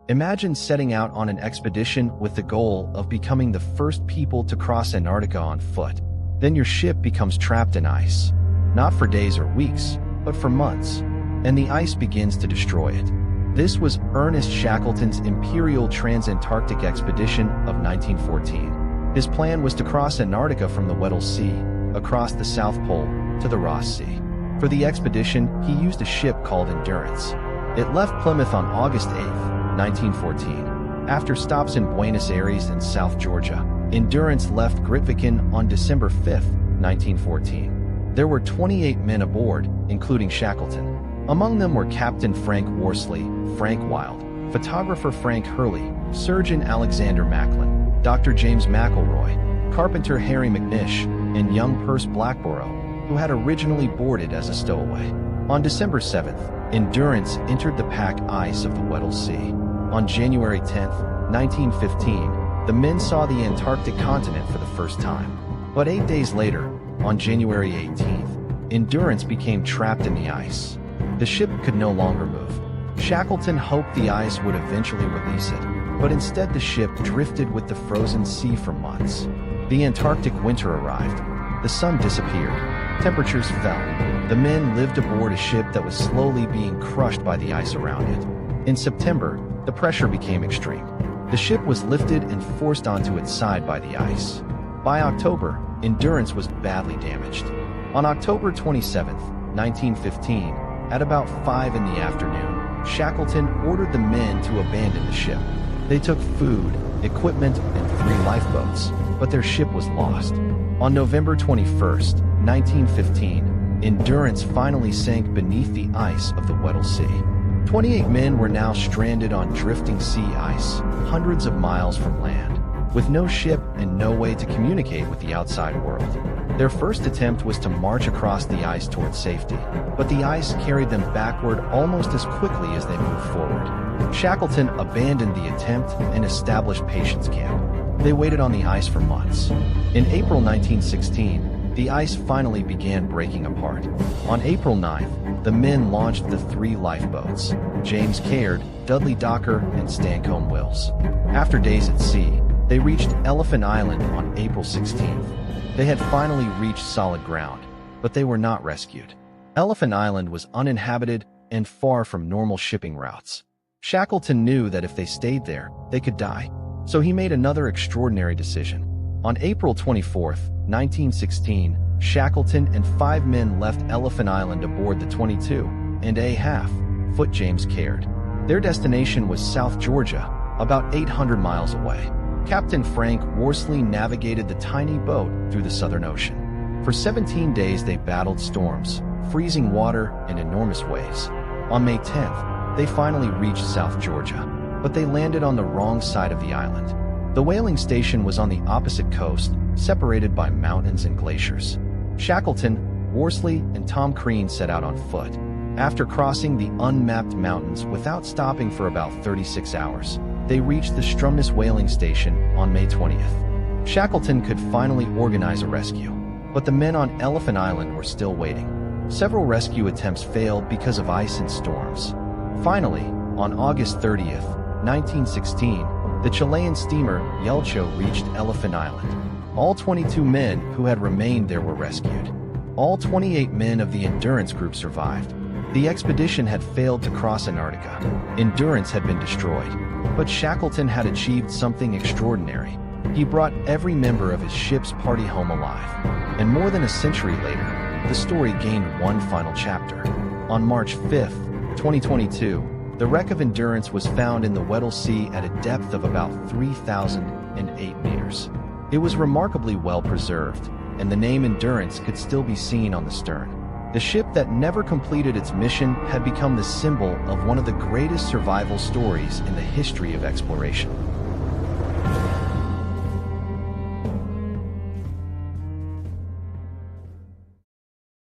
Imagine setting out on an expedition with the goal of becoming the first people to cross Antarctica on foot. Then your ship becomes trapped in ice. Not for days or weeks, but for months. And the ice begins to destroy it. This was Ernest Shackleton's Imperial Trans-Antarctic Expedition of 1914. His plan was to cross Antarctica from the Weddell Sea, across the South Pole, to the Ross Sea. For the expedition, he used a ship called Endurance. It left Plymouth on August 8, 1914. After stops in Buenos Aires and South Georgia, Endurance left Grytviken on December 5, 1914. There were 28 men aboard, including Shackleton. Among them were Captain Frank Worsley, Frank Wild, photographer Frank Hurley, surgeon Alexander Macklin, Dr. James McElroy, carpenter Harry McNish, and young Perce Blackborough, who had originally boarded as a stowaway. On December 7th, Endurance entered the pack ice of the Weddell Sea. On January 10, 1915, the men saw the Antarctic continent for the first time. But 8 days later, on January 18th, Endurance became trapped in the ice. The ship could no longer move. Shackleton hoped the ice would eventually release it, but instead the ship drifted with the frozen sea for months. The Antarctic winter arrived. The sun disappeared. Temperatures fell. The men lived aboard a ship that was slowly being crushed by the ice around it. In September, the pressure became extreme. The ship was lifted and forced onto its side by the ice. By October, Endurance was badly damaged. On October 27, 1915, at about 5 in the afternoon, Shackleton ordered the men to abandon the ship. They took food, equipment, and 3 lifeboats, but their ship was lost. On November 21, 1915, Endurance finally sank beneath the ice of the Weddell Sea. 28 men were now stranded on drifting sea ice, hundreds of miles from land, with no ship and no way to communicate with the outside world. Their first attempt was to march across the ice toward safety, but the ice carried them backward almost as quickly as they moved forward. Shackleton abandoned the attempt and established Patience Camp. They waited on the ice for months. In April 1916, the ice finally began breaking apart. On April 9th, the men launched the 3 lifeboats, James Caird, Dudley Docker, and Stancomb Wills. After days at sea, they reached Elephant Island on April 16th. They had finally reached solid ground, but they were not rescued. Elephant Island was uninhabited and far from normal shipping routes. Shackleton knew that if they stayed there, they could die. So he made another extraordinary decision. On April 24, 1916, Shackleton and 5 men left Elephant Island aboard the 22.5-foot James Caird. Their destination was South Georgia, about 800 miles away. Captain Frank Worsley navigated the tiny boat through the Southern Ocean. For 17 days they battled storms, freezing water, and enormous waves. On May 10th, they finally reached South Georgia, but they landed on the wrong side of the island. The whaling station was on the opposite coast, separated by mountains and glaciers. Shackleton, Worsley, and Tom Crean set out on foot. After crossing the unmapped mountains without stopping for about 36 hours, they reached the Stromness whaling station on May 20th. Shackleton could finally organize a rescue, but the men on Elephant Island were still waiting. Several rescue attempts failed because of ice and storms. Finally, on August 30th, 1916, the Chilean steamer Yelcho reached Elephant Island. All 22 men who had remained there were rescued. All 28 men of the Endurance group survived. The expedition had failed to cross Antarctica. Endurance had been destroyed. But Shackleton had achieved something extraordinary. He brought every member of his ship's party home alive. And more than a century later, the story gained one final chapter. On March 5, 2022, the wreck of Endurance was found in the Weddell Sea at a depth of about 3,008 meters. It was remarkably well preserved, and the name Endurance could still be seen on the stern. The ship that never completed its mission had become the symbol of one of the greatest survival stories in the history of exploration.